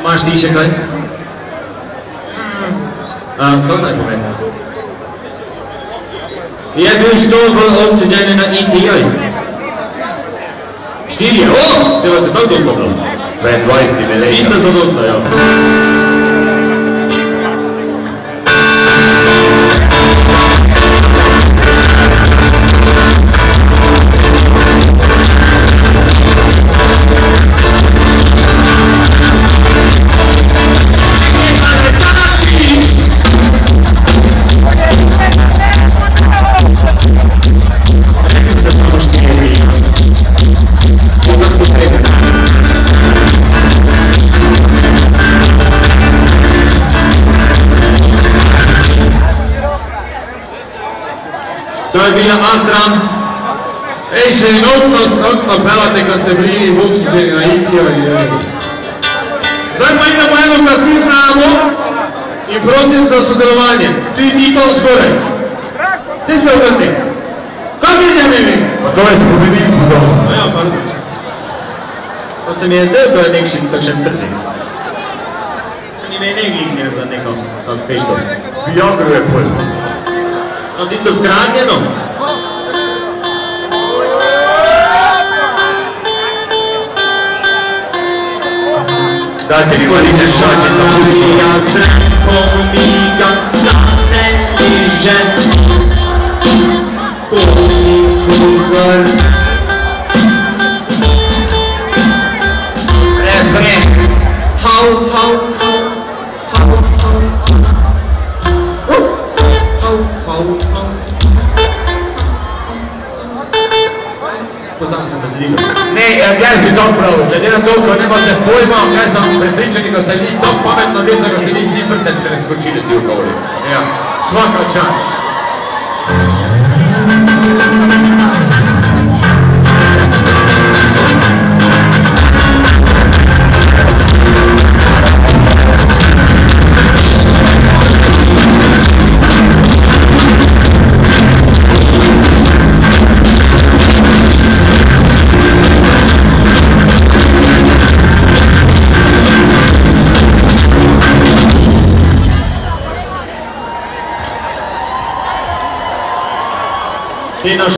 Imaš ti še kaj? Kako naj povem? Je bil što obseđen na ETA? 4 je? O! Te vas je tako dosta bilo? 20 je čisto za dosta, ja. To je bila Astram. Ej, še notno pevate, kad ste bili vokšiteli na ETA. Zdaj pa idemo eno, kad svi znamo in prosim za sodelovanje. Ti to zgoraj. Vse se obrni. Kaj vidim mi? Pa to je spomenik budov. Ja, pardon. To se mi je zdaj, to je nekšin takšen trdi. Ni me nekaj za neko, kak fešto. Viagru je pojma. No, tisto vkranjeno. Dajte mi valine šače za pusto. Ja zreko miga stane bliže. Koliko refren. Hau, hau, hau. Pozam sem razligal. Ne, jaz bi to prav. Glede na to, ko nemate pojma, kaj sem prepričani, ko ste vi to pametno vec, ko ste vi vsi prte se ne skočili ti okoli. Ja, svaka čast. Ti naš